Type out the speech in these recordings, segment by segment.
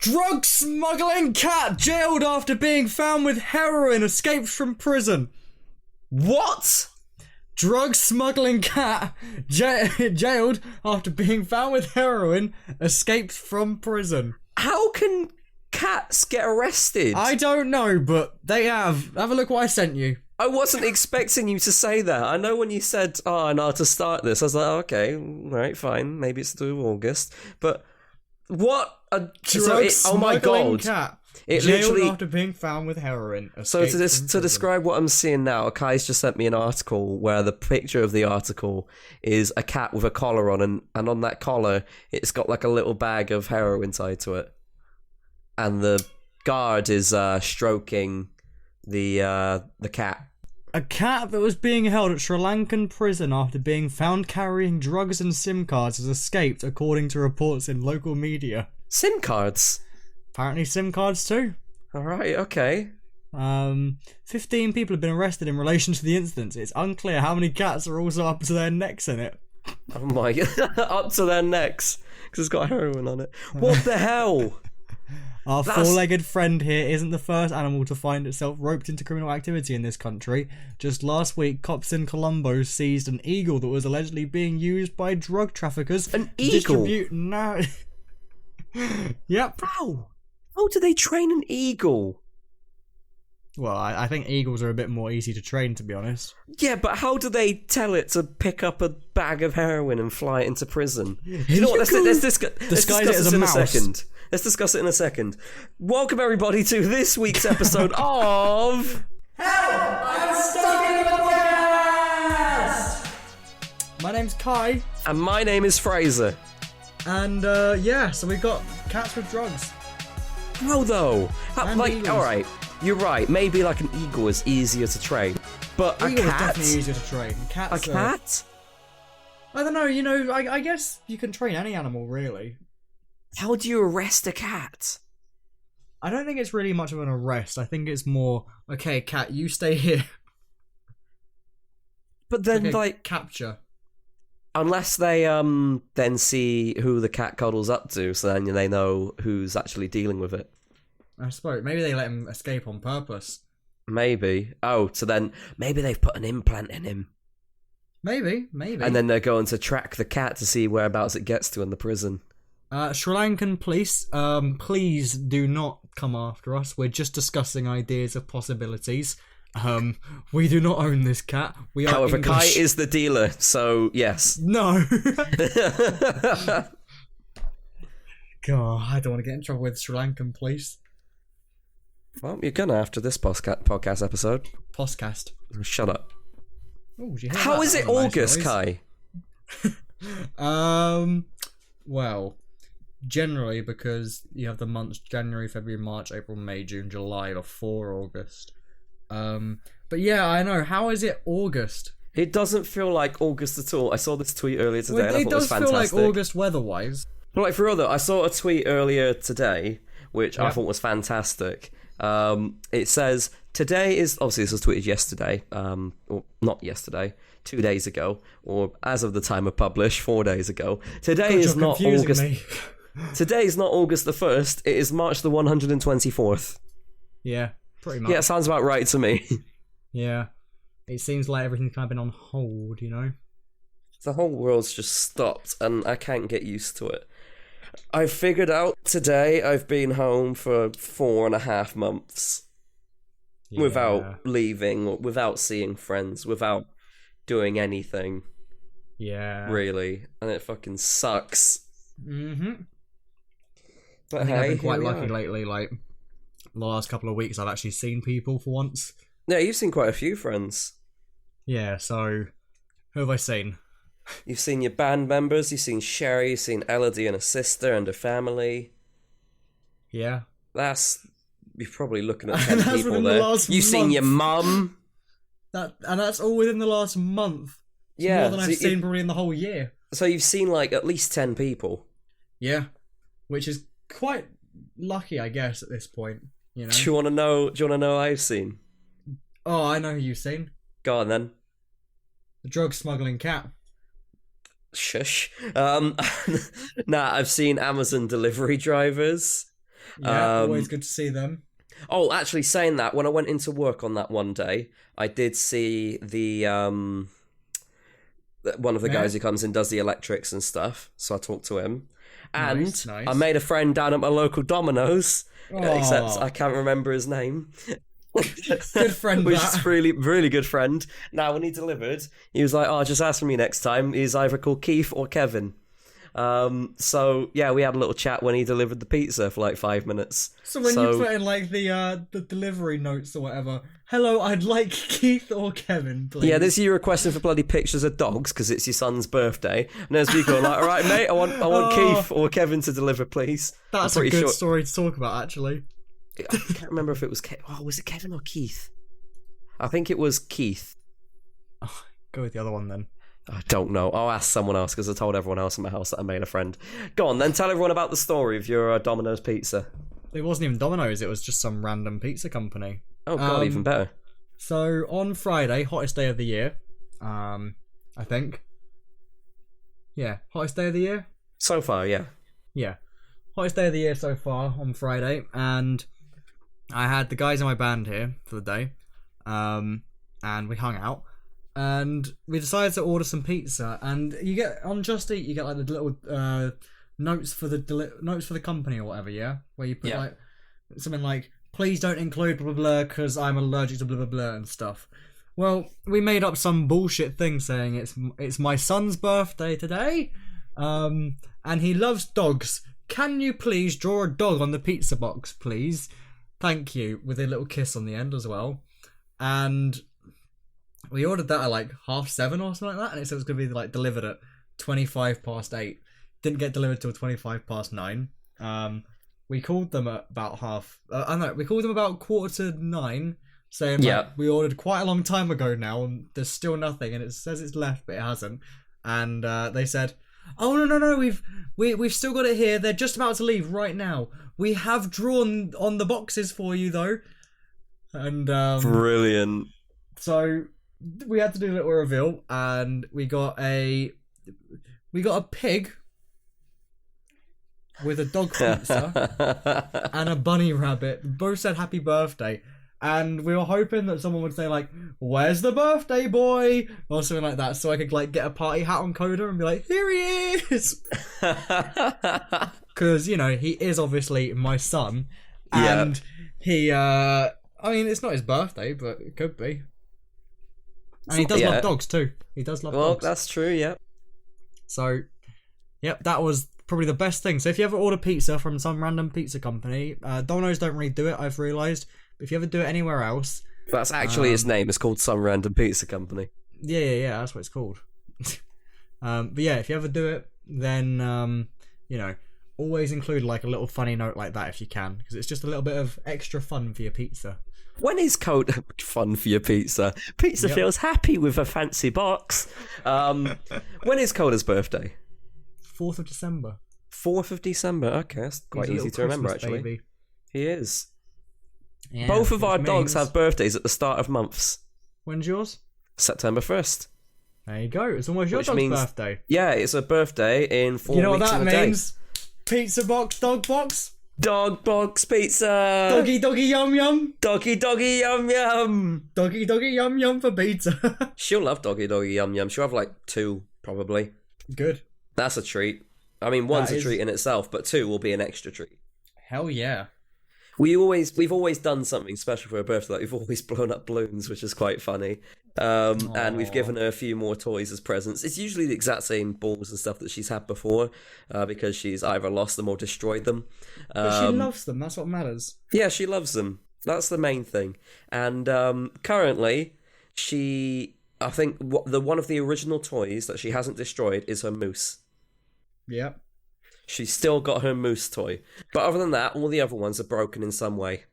Drug smuggling cat jailed after being found with heroin escapes from prison. What? Drug smuggling cat jailed after being found with heroin escapes from prison. How can cats get arrested? I don't know, but they have. Have a look what I sent you. I wasn't expecting you to say that. I know when you said, I know how to start this, I was like, okay, right, fine, maybe it's through August. But what a... oh my god. Cat it jailed literally... after being found with heroin. So to describe what I'm seeing now, Kai's just sent me an article where the picture of the article is a cat with a collar on, and on that collar, it's got like a little bag of heroin tied to it. And the guard is stroking the cat. A cat that was being held at Sri Lankan prison after being found carrying drugs and SIM cards has escaped, according to reports in local media. SIM cards? Apparently SIM cards too. Alright, okay. 15 people have been arrested in relation to the incident. It's unclear how many cats are also up to their necks in it. Oh my god, up to their necks, because it's got heroin on it. What the hell? Our four-legged friend here isn't the first animal to find itself roped into criminal activity in this country. Just last week, cops in Colombo seized an eagle that was allegedly being used by drug traffickers. An eagle? No. Yep. How do they train an eagle? Well, I think eagles are a bit more easy to train, to be honest. Yeah, but how do they tell it to pick up a bag of heroin and fly it into prison? You know what? Let's discuss this in a second. Let's discuss it in a second. Welcome, everybody, to this week's episode of... Help! I'm stuck in the podcast! My name's Kai. And my name is Fraser. And, so we got cats with drugs. How, though? Eagles. Alright, you're right. Maybe, like, an eagle is easier to train. But a cat? Eagle is definitely easier to train. Cats a cat? I don't know, I guess you can train any animal, really. How do you arrest a cat? I don't think it's really much of an arrest. I think it's more, okay, cat, you stay here. But then, capture. Unless they then see who the cat cuddles up to, so then they know who's actually dealing with it. I suppose. Maybe they let him escape on purpose. Maybe. Oh, so then maybe they've put an implant in him. Maybe. And then they're going to track the cat to see whereabouts it gets to in the prison. Sri Lankan police, please do not come after us. We're just discussing ideas of possibilities. We do not own this cat. We are However, English. Kai is the dealer, so yes. No. God, I don't want to get in trouble with Sri Lankan police. Well, you're gonna after this podcast episode. Podcast. Shut up. Ooh, did you hear How that? is it That was a August, nice Kai? Well, generally because you have the months January, February, March, April, May, June, July before August. But yeah, I know. How is it August? It doesn't feel like August at all. I saw this tweet earlier today and I thought it was fantastic. It does feel like August weather-wise. But like for real though, I saw a tweet earlier today which I thought was fantastic. It says, today is... Obviously this was tweeted yesterday. Or not yesterday. 2 days ago. Or as of the time of publish, 4 days ago. Today is not August... Today is not August the 1st. It is March the 124th. Yeah, pretty much. Yeah, sounds about right to me. Yeah. It seems like everything's kind of been on hold, you know? The whole world's just stopped and I can't get used to it. I figured out today I've been home for 4.5 months. Yeah. Without leaving, without seeing friends, without doing anything. Yeah. Really. And it fucking sucks. Mm-hmm. But I think I've been quite lucky lately, like, the last couple of weeks I've actually seen people for once. Yeah, you've seen quite a few friends. Yeah, so, who have I seen? You've seen your band members, you've seen Sherry, you've seen Elodie and her sister and her family. Yeah. You're probably looking at 10 people there. You've seen your mum. And that's all within the last month. It's more than I've seen probably in the whole year. So you've seen like at least 10 people. Yeah. Which is quite lucky, I guess, at this point. You know? Do you want to know who I've seen? Oh, I know who you've seen. Go on then. The drug smuggling cat. Shush. Nah, I've seen Amazon delivery drivers. Yeah, always good to see them. Oh, actually, saying that, when I went into work on that one day, I did see the one of the guys who comes and does the electrics and stuff. So I talked to him, and Nice. I made a friend down at my local Domino's. Except I can't remember his name. Good friend, which is really, really good friend. Now, when he delivered, he was like, "Oh, just ask for me next time." He's either called Keith or Kevin. So yeah, we had a little chat when he delivered the pizza for like 5 minutes. So when you put in like the delivery notes or whatever, hello, I'd like Keith or Kevin, please. Yeah, this is you requesting for bloody pictures of dogs because it's your son's birthday, and there's people like, all right, mate, I want Keith or Kevin to deliver, please. That's a good story to talk about, actually. I can't remember if it was was it Kevin or Keith? I think it was Keith. Oh, go with the other one then. I don't know. I'll ask someone else because I told everyone else in my house that I made a friend. Go on, then tell everyone about the story of your Domino's pizza. It wasn't even Domino's, it was just some random pizza company. Oh god, even better. So on Friday, hottest day of the year, I think. Yeah, hottest day of the year? So far, yeah. Yeah. Hottest day of the year so far on Friday, and I had the guys in my band here for the day, and we hung out. And we decided to order some pizza, and you get on Just Eat, you get like the little notes for the company or whatever, yeah, where you put like something like, "Please don't include blah blah blah because I'm allergic to blah blah blah" and stuff. Well, we made up some bullshit thing saying it's my son's birthday today, and he loves dogs. Can you please draw a dog on the pizza box, please? Thank you, with a little kiss on the end as well, and. We ordered that at like 7:30 or something like that, and it said it was going to be like delivered at 8:25. Didn't get delivered till 9:25. We called them at about we called them about 8:45, saying like, we ordered quite a long time ago now, and there's still nothing, and it says it's left, but it hasn't. And they said, "Oh no, we've still got it here. They're just about to leave right now. We have drawn on the boxes for you though." And brilliant. So. We had to do a little reveal, and we got a pig with a dog pizza and a bunny rabbit. Both said happy birthday, and we were hoping that someone would say like, "Where's the birthday boy?" or something like that, so I could like get a party hat on Koda and be like, "Here he is," because you know he is obviously my son, and he. I mean, it's not his birthday, but it could be. And he does love dogs too. He does love dogs. Well, that's true, yeah. So, yep, that was probably the best thing. So if you ever order pizza from some random pizza company, Domino's don't really do it, I've realised. But if you ever do it anywhere else... That's actually its name. It's called Some Random Pizza Company. Yeah, that's what it's called. But yeah, if you ever do it, then, you know, always include like a little funny note like that if you can. Because it's just a little bit of extra fun for your pizza. When is Koda fun for your pizza? Pizza feels happy with a fancy box. When is Koda's birthday? 4th of December. 4th of December. Okay, that's quite easy to remember, actually. Baby. He is. Yeah, both of our dogs have birthdays at the start of months. When's yours? September 1st. There you go. It's almost your dog's birthday. Yeah, it's a birthday in 4 weeks. You know what that means? Day. Pizza box, dog box. Dog box pizza. Doggy yum yum. Doggy yum yum. Doggy yum yum for pizza. She'll love doggy yum yum. She'll have like 2 probably. Good. That's a treat. I mean, one's a treat in itself, but 2 will be an extra treat. Hell yeah. We've always done something special for her birthday. Like, we've always blown up balloons, which is quite funny. And we've given her a few more toys as presents. It's usually the exact same balls and stuff that she's had before, because she's either lost them or destroyed them. But she loves them. That's what matters. Yeah, she loves them. That's the main thing. And currently, I think one of the original toys that she hasn't destroyed is her moose. Yep. She's still got her moose toy. But other than that, all the other ones are broken in some way.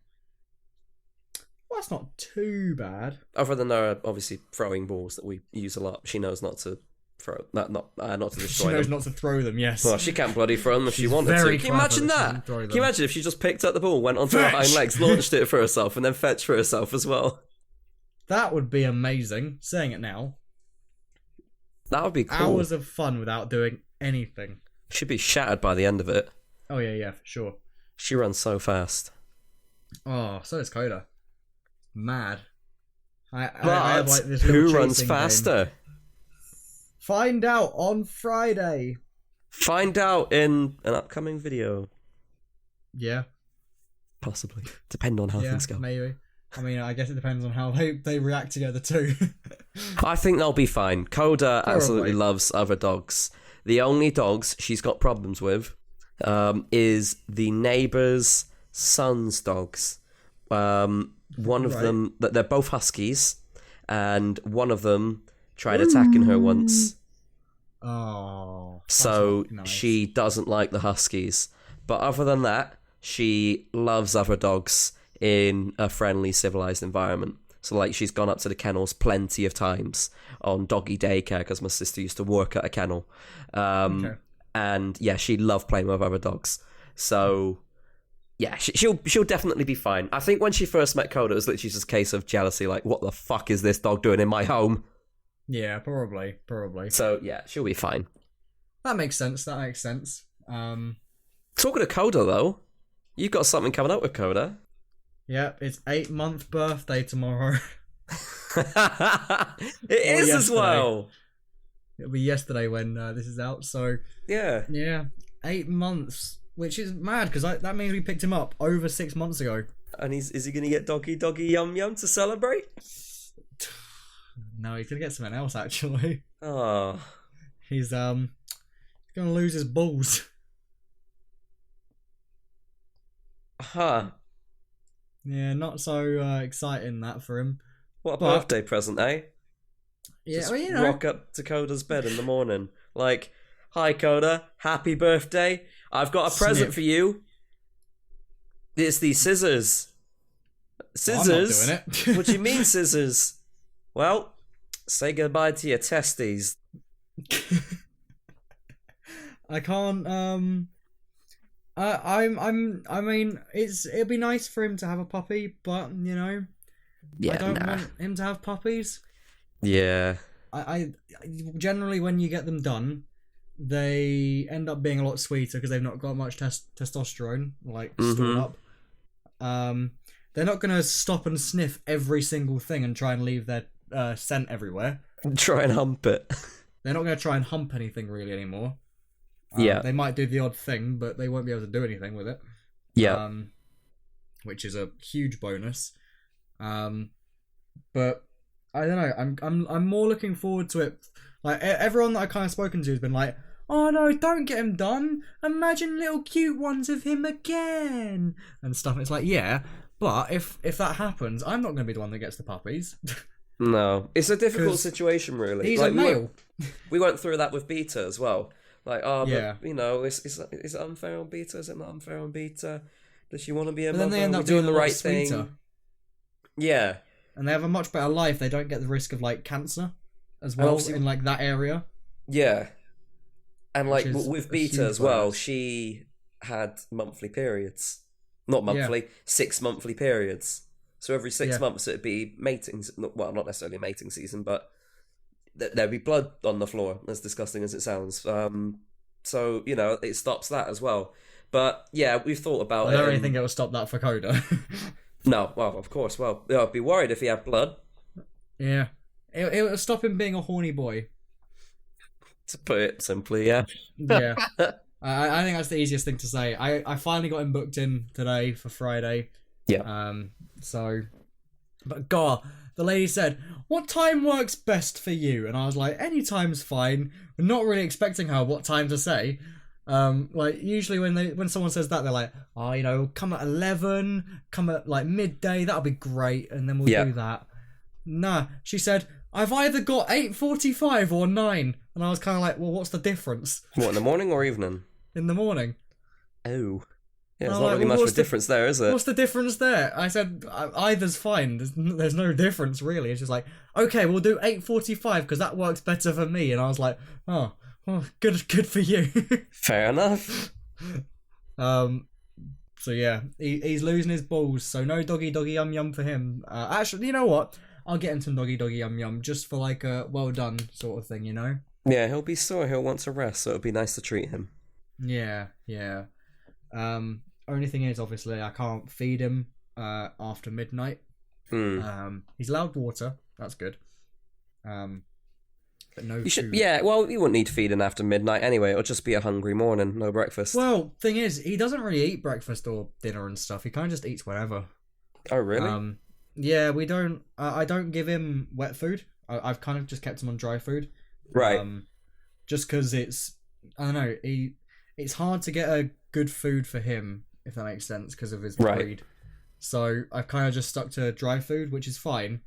Well, that's not too bad. Other than her, obviously, throwing balls that we use a lot. She knows not to throw... Not to destroy them. She knows not to throw them, yes. Well, she can't bloody throw them if she wanted to. Can you imagine that? Can you imagine if she just picked up the ball, went onto her hind legs, launched it for herself, and then fetched for herself as well? That would be amazing. Saying it now. That would be cool. Hours of fun without doing anything. Should be shattered by the end of it. Oh, yeah, for sure. She runs so fast. Oh, so is Koda. Mad. I But have like this little who runs chasing faster? game. Find out on Friday. Find out in an upcoming video. Yeah. Possibly. Depend on how things go. Maybe. I mean, I guess it depends on how they react together too. I think they'll be fine. Koda absolutely loves other dogs. The only dogs she's got problems with is the neighbour's son's dogs. One of them, they're both huskies, and one of them tried attacking her once. Oh. So nice. she doesn't like the huskies. But other than that, she loves other dogs in a friendly, civilized environment. So, like, she's gone up to the kennels plenty of times on doggy daycare because my sister used to work at a kennel. And, yeah, she loved playing with other dogs. So, yeah, she'll definitely be fine. I think when she first met Koda, it was literally just a case of jealousy. Like, what the fuck is this dog doing in my home? Yeah, probably. So, yeah, she'll be fine. That makes sense. Talking of Koda, though, you've got something coming up with Koda. Yep, it's 8-month birthday tomorrow. It is as well. It'll be yesterday when this is out. So yeah, 8 months, which is mad because that means we picked him up over 6 months ago. And is he gonna get doggy yum yum to celebrate? No, he's gonna get something else actually. Oh, he's gonna lose his balls. Huh. Yeah, not so exciting that for him. What a birthday present, eh? Yeah, Just well, you know. rock up to Koda's bed in the morning. Like, hi Koda, happy birthday. I've got a present for you. It's these scissors. Scissors? I'm not doing it. What do you mean scissors? Well, say goodbye to your testes. I can't I mean it'd be nice for him to have a puppy, but you know, I don't want him to have puppies. Yeah. I generally when you get them done, they end up being a lot sweeter because they've not got much testosterone stored up. They're not gonna stop and sniff every single thing and try and leave their scent everywhere. Try and hump it. They're not gonna try and hump anything really anymore. They might do the odd thing, but they won't be able to do anything with it. Yeah. Which is a huge bonus. But I don't know. I'm more looking forward to it. Like everyone that I kind of spoken to has been like, "Oh no, don't get him done. Imagine little cute ones of him again and stuff." It's like, yeah, but if that happens, I'm not going to be the one that gets the puppies. No, it's a difficult situation, really. He's a male. We went through that with Beta as well. Like, but, you know, is it unfair on Beta? Is it not unfair on Beta? Does she want to be a mother? Then they end up doing the right sweeter. thing. Yeah. And they have a much better life. They don't get the risk of, like, cancer as well in, like, that area. Yeah. And, like, with Beta as well, she had monthly periods. Not monthly, 6 monthly periods. So every 6 months it'd be mating... Well, not necessarily mating season, but there'd be blood on the floor, as disgusting as it sounds. So, you know, it stops that as well. But, yeah, we've thought about it. I don't really think it will stop that for Koda. No, well, of course. Well, I'd be worried if he had blood. Yeah. It will stop him being a horny boy. To put it simply, yeah. Yeah. I think that's the easiest thing to say. I finally got him booked in today for Friday. Yeah. But God, the lady said, "What time works best for you?" And I was like, "Any time's fine." I'm not really expecting her what time to say. Like usually when someone says that, they're like, "Oh, you know, come at 11, come at like midday, that'll be great, and then we'll do that." Nah, she said, "I've either got 8:45 or 9," and I was kind of like, "Well, what's the difference?" What, in the morning or evening? In the morning. Oh. Yeah, there's not really much of a difference there, is it? What's the difference there? I said, either's fine. There's no difference, really. It's just like, okay, we'll do 8:45 because that works better for me. And I was like, oh good for you. Fair enough. So yeah, he's losing his balls. So no doggy yum yum for him. Actually, you know what? I'll get him some doggy yum yum just for like a well done sort of thing, you know? Yeah, he'll be sore. He'll want to rest, so it'll be nice to treat him. Yeah. only thing is, obviously, I can't feed him after midnight. He's allowed water. That's good. But no food. Yeah, well, you wouldn't need to feed him after midnight anyway. It'll just be a hungry morning, no breakfast. Well, thing is, he doesn't really eat breakfast or dinner and stuff. He kind of just eats whenever. Oh, really? Yeah, we don't. I don't give him wet food. I've kind of just kept him on dry food. Right. Just because I don't know. It's hard to get a good food for him, if that makes sense, because of his breed. So I've kind of just stuck to dry food, which is fine.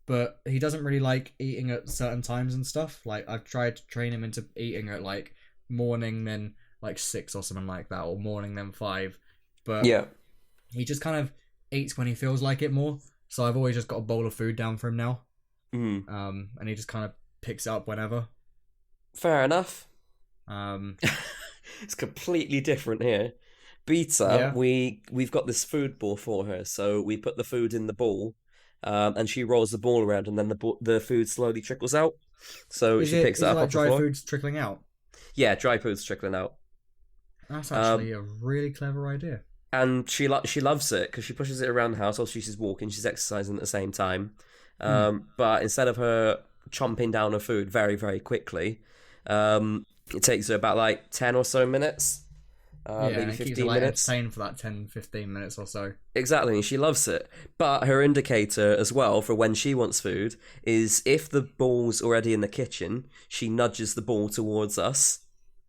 But he doesn't really like eating at certain times and stuff. Like, I've tried to train him into eating at, like, morning, then, like, 6 or something like that, or morning, then 5. But yeah, he just kind of eats when he feels like it more. So I've always just got a bowl of food down for him now. And he just kind of picks it up whenever. Fair enough. It's completely different here. Beta, we've got this food ball for her, so we put the food in the ball. And she rolls the ball around, and then the food slowly trickles out. So she picks it up like off dry the floor. food's trickling out? Yeah, dry food's trickling out. That's actually a really clever idea. And she loves it because she pushes it around the house. Also, she's walking, she's exercising at the same time. But instead of her chomping down her food very, very quickly, it takes her about like 10 or so minutes. Maybe 15 keeps her, minutes. Entertained for that 10-15 minutes or so. Exactly, and she loves it. But her indicator as well for when she wants food is if the ball's already in the kitchen, she nudges the ball towards us.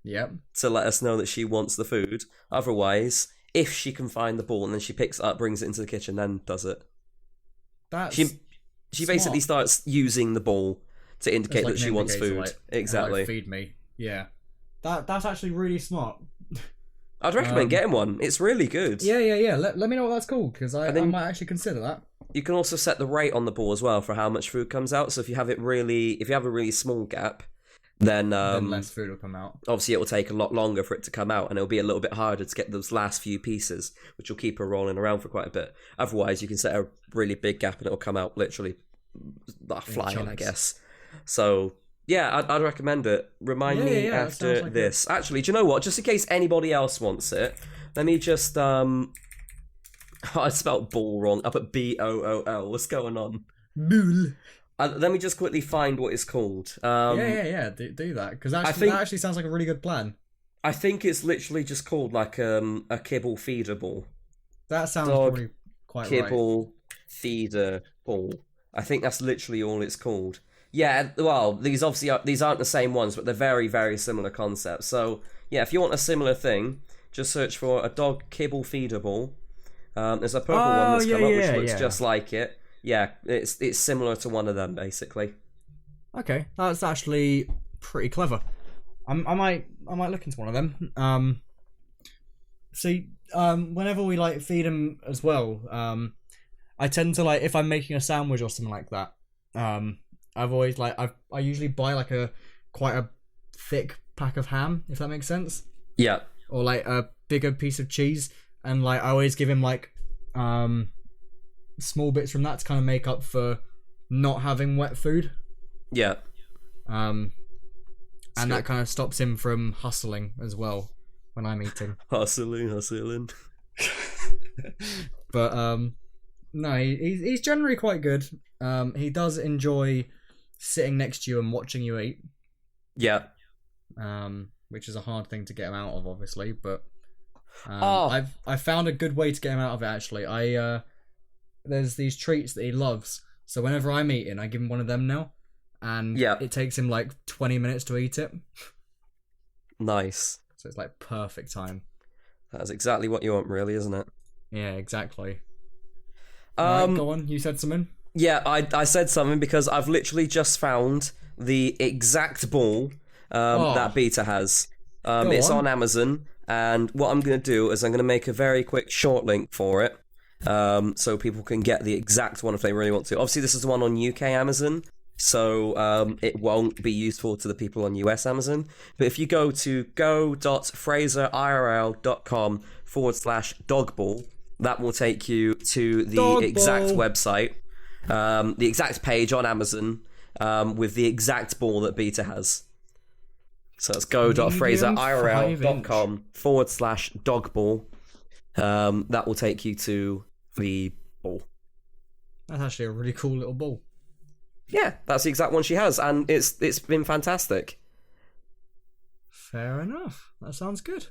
Yep. To let us know that she wants the food. Otherwise, if she can find the ball and then she picks it up, brings it into the kitchen, then does it. She basically starts using the ball to indicate that she wants food. Exactly. Like, feed me. Yeah. That's actually really smart. I'd recommend getting one. It's really good. Yeah. Let me know what that's called, because I might actually consider that. You can also set the rate on the ball as well for how much food comes out. So if you have a really small gap, then less food will come out. Obviously, it will take a lot longer for it to come out, and it'll be a little bit harder to get those last few pieces, which will keep her rolling around for quite a bit. Otherwise, you can set a really big gap, and it'll come out literally flying, I guess. So yeah, I'd recommend it. Remind me after like this. Actually, do you know what? Just in case anybody else wants it, let me just I spelled ball wrong. I put BOOL. What's going on? Bool. Let me just quickly find what it's called. Do that, because that actually sounds like a really good plan. I think it's literally just called like a kibble feeder ball. That sounds probably quite kibble feeder ball. I think that's literally all it's called. Yeah, well, these aren't the same ones, but they're very, very similar concepts. So yeah, if you want a similar thing, just search for a dog kibble feeder ball. There's a purple one that's come up which looks just like it. Yeah, it's similar to one of them, basically. Okay, that's actually pretty clever. I might look into one of them. Whenever we like feed them as well, I tend to like, if I'm making a sandwich or something like that. I've always I usually buy like quite a thick pack of ham, if that makes sense. Yeah. Or like a bigger piece of cheese, and like I always give him like small bits from that to kind of make up for not having wet food. Yeah. And that kind of stops him from hustling as well when I'm eating. Hustling. But no, he's generally quite good. He does enjoy sitting next to you and watching you eat. Yeah. Which is a hard thing to get him out of, obviously, but I found a good way to get him out of it, actually. There's these treats that he loves, so whenever I'm eating, I give him one of them now, and it takes him like 20 minutes to eat it. Nice. So it's like perfect time. That's exactly what you want, really, isn't it? Yeah, exactly. Right, go on, you said something? Yeah, I said something because I've literally just found the exact ball that Beta has. It's on Amazon, and what I'm going to do is I'm going to make a very quick short link for it, so people can get the exact one if they really want to. Obviously, this is the one on UK Amazon, so it won't be useful to the people on US Amazon. But if you go to go.FraserIRL.com/dogball, that will take you to the exact website, the exact page on Amazon, with the exact ball that Beta has. So it's go.FraserIRL.com/dogball. That will take you to the ball. That's actually a really cool little ball. Yeah, that's the exact one she has, and it's been fantastic. Fair enough. That sounds good.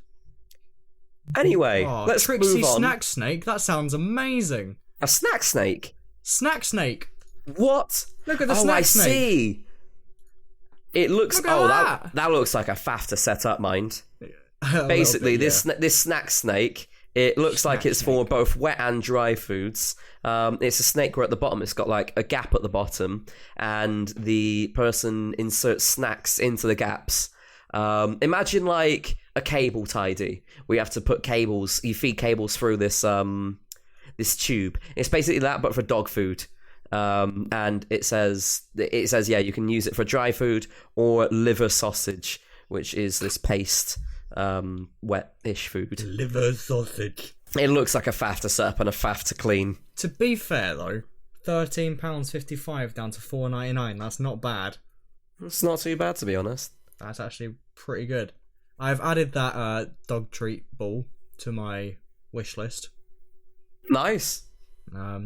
Anyway, let's Trixie move on. Snack Snake. That sounds amazing. A snack snake? Snack Snake. What? Look at the oh, snack I snake. See. It looks. Look at that looks like a faff to set up, mind. Basically, this snack snake. It looks like it's for both wet and dry foods. It's a snake where at the bottom it's got like a gap at the bottom, and the person inserts snacks into the gaps. Imagine like a cable tidy. We have to put cables. You feed cables through this this tube. It's basically that, but for dog food. And it says yeah, you can use it for dry food or liver sausage, which is this paste wet-ish food. Liver sausage. It looks like a faff to set up and a faff to clean. To be fair though, £13.55 down to $4.99. That's not bad. It's not too bad, to be honest. That's actually pretty good. I've added that dog treat ball to my wish list. Nice. I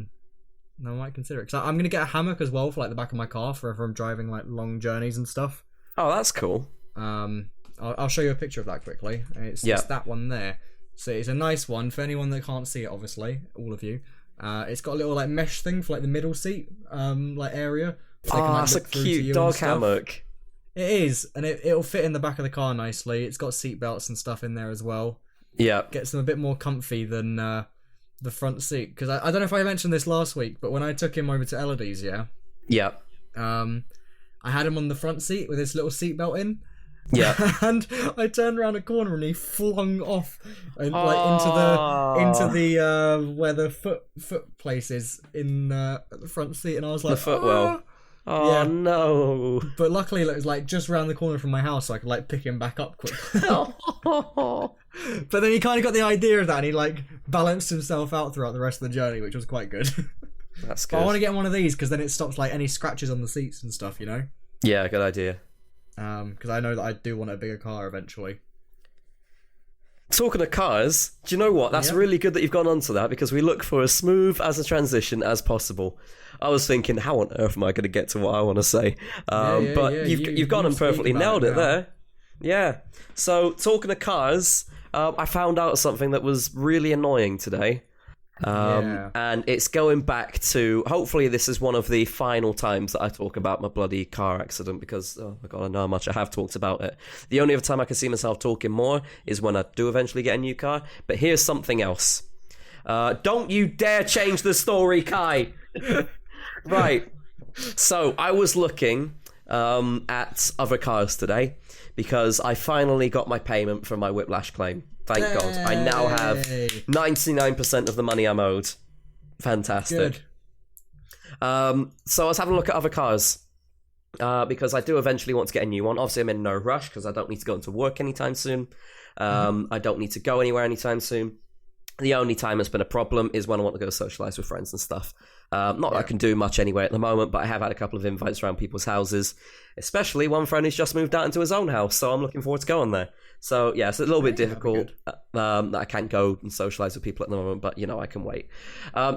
might consider it, because I'm going to get a hammock as well for like the back of my car for if I'm driving like long journeys and stuff. Oh, that's cool. I'll show you a picture of that quickly. It's that one there. So it's a nice one for anyone that can't see it, obviously, all of you. It's got a little like mesh thing for like the middle seat like area. So that's a cute dog hammock. It is, and it'll fit in the back of the car nicely. It's got seat belts and stuff in there as well. Yeah. Gets them a bit more comfy than the front seat. Because I don't know if I mentioned this last week, but when I took him over to Elodie's, Yeah. I had him on the front seat with his little seatbelt in. Yeah. And I turned around a corner and he flung off and, like into the where the foot place is in the front seat, and I was like, the footwell. Oh yeah. No! But luckily it was like just round the corner from my house, so I could like pick him back up quickly. But then he kind of got the idea of that, and he like balanced himself out throughout the rest of the journey, which was quite good. That's good. But I want to get one of these because then it stops like any scratches on the seats and stuff, you know? Yeah, good idea. Because I know that I do want a bigger car eventually. Talking of cars, do you know what? That's really good that you've gone on to that, because we look for as smooth as a transition as possible. I was thinking, how on earth am I going to get to what I want to say? But you've gone and perfectly nailed it there. Yeah. So, talking of cars, I found out something that was really annoying today. And it's going back to, hopefully this is one of the final times that I talk about my bloody car accident, because oh my god, I know how much I have talked about it. The only other time I can see myself talking more is when I do eventually get a new car. But here's something else. Don't you dare change the story, Kai. Right, so I was looking at other cars today because I finally got my payment for my whiplash claim. Thank God. I now have 99% of the money I'm owed. Fantastic. Good. So I was having a look at other cars because I do eventually want to get a new one. Obviously, I'm in no rush because I don't need to go into work anytime soon. I don't need to go anywhere anytime soon. The only time it's been a problem is when I want to go socialise with friends and stuff. Not that I can do much anyway at the moment, but I have had a couple of invites around people's houses, especially one friend who's just moved out into his own house, so I'm looking forward to going there. So, yeah, it's a little bit difficult that I can't go and socialise with people at the moment, but, you know, I can wait.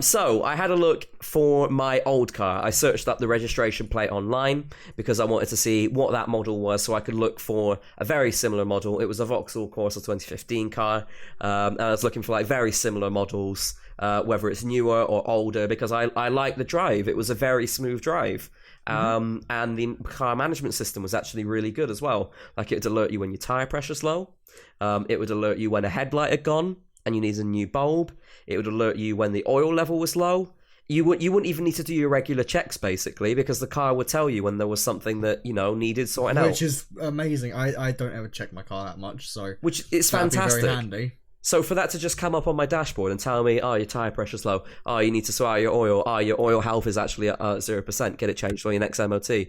So, I had a look for my old car. I searched up the registration plate online because I wanted to see what that model was so I could look for a very similar model. It was a Vauxhall Corsa 2015 car, and I was looking for, like, very similar models, whether it's newer or older, because I like the drive. It was a very smooth drive. And the car management system was actually really good as well. Like, it would alert you when your tyre pressure's low. It would alert you when a headlight had gone and you needed a new bulb. It would alert you when the oil level was low. You wouldn't even need to do your regular checks, basically, because the car would tell you when there was something that, you know, needed sorting out. Which is amazing. I don't ever check my car that much, so... Which is fantastic. Very handy. So for that to just come up on my dashboard and tell me, oh, your tyre pressure's low, oh, you need to sort out your oil, oh, your oil health is actually at 0%, get it changed for your next MOT. To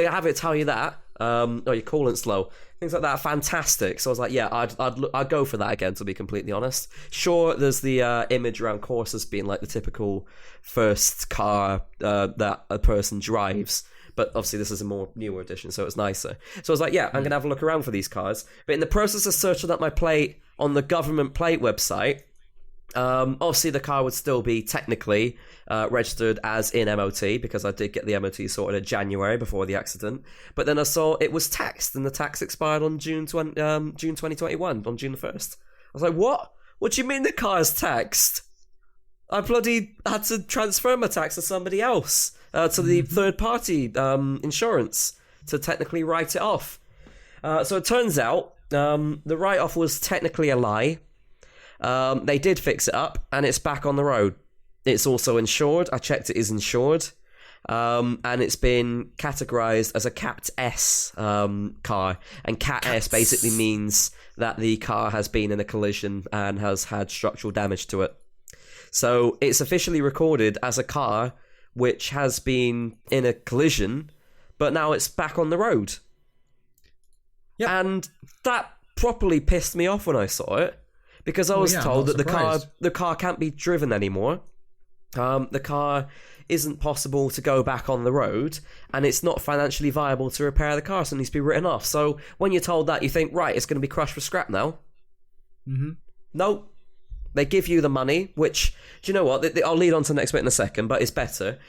have it tell you that, oh, your coolant's low, things like that, fantastic. So I was like, yeah, I'd go for that again, to be completely honest. Sure, there's the image around Corsas being like the typical first car that a person drives. But obviously this is a more newer edition, so it's nicer. So I was like, yeah, I'm going to have a look around for these cars. But in the process of searching up my plate on the government plate website, Obviously, the car would still be technically registered as in MOT because I did get the MOT sorted in January before the accident. But then I saw it was taxed, and the tax expired on June 2021, on June the 1st. I was like, what? What do you mean the car is taxed? I bloody had to transfer my tax to somebody else, to the third-party insurance to technically write it off. So it turns out the write-off was technically a lie. They did fix it up, and it's back on the road. It's also insured. I checked it is insured. And it's been categorized as a Cat S car. And Cat S basically means that the car has been in a collision and has had structural damage to it. So it's officially recorded as a car which has been in a collision, but now it's back on the road. Yep. And that properly pissed me off when I saw it, because I was told that the car can't be driven anymore. The car isn't possible to go back on the road, and it's not financially viable to repair the car, so it needs to be written off. So when you're told that, you think, right, it's going to be crushed for scrap now. Mm-hmm. No. They give you the money, which, do you know what? I'll lead on to the next bit in a second, but it's better.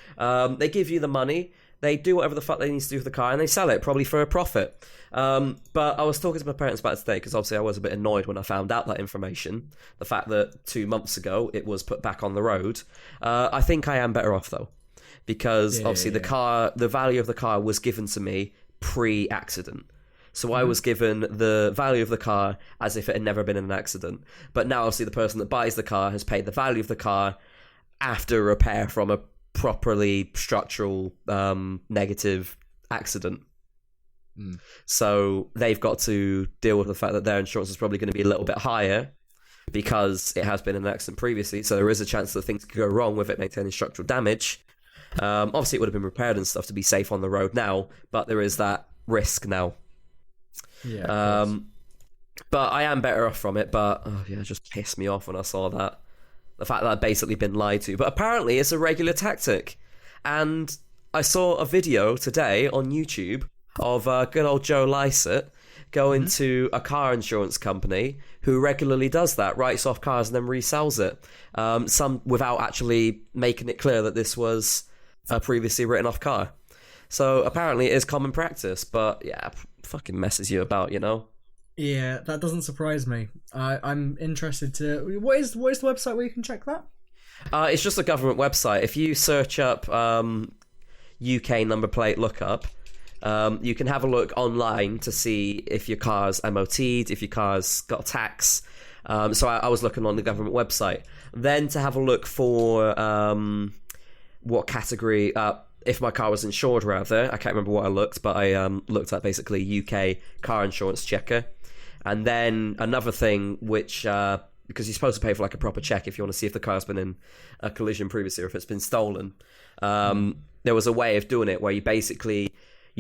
They give you the money, they do whatever the fuck they need to do for the car, and they sell it, probably for a profit. But I was talking to my parents about it today, because obviously I was a bit annoyed when I found out that information. The fact that 2 months ago it was put back on the road. I think I am better off, though, because obviously the value of the car was given to me pre-accident. So I was given the value of the car as if it had never been in an accident. But now, obviously, the person that buys the car has paid the value of the car after repair from a properly structural negative accident. Mm. So they've got to deal with the fact that their insurance is probably going to be a little bit higher because it has been an accident previously. So there is a chance that things could go wrong with it maintaining structural damage. Obviously, it would have been repaired and stuff to be safe on the road now, but there is that risk now. Yeah, but I am better off from it. But it just pissed me off when I saw that, the fact that I'd basically been lied to. But apparently it's a regular tactic, and I saw a video today on YouTube of good old Joe Lycett going to a car insurance company who regularly does that, writes off cars and then resells it, some without actually making it clear that this was a previously written off car. So apparently it is common practice, but yeah, fucking messes you about, you know? Yeah, that doesn't surprise me. I'm interested to... What is the website where you can check that? It's just a government website. If you search up UK number plate lookup, you can have a look online to see if your car's MOT'd, if your car's got tax. So I was looking on the government website. Then to have a look for what category... if my car was insured, rather. I can't remember what I looked, but I looked at basically UK car insurance checker. And then another thing, which, because you're supposed to pay for like a proper check if you want to see if the car's been in a collision previously or if it's been stolen. There was a way of doing it where you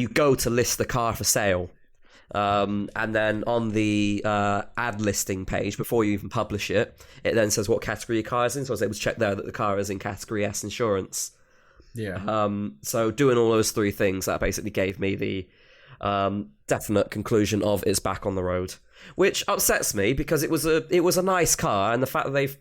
go to list the car for sale. And then on the ad listing page, before you even publish it, it then says what category your car is in. So I was able to check there that the car is in category S insurance. Yeah. So doing all those three things, that basically gave me the definite conclusion of it's back on the road, which upsets me because it was a nice car, and the fact that they've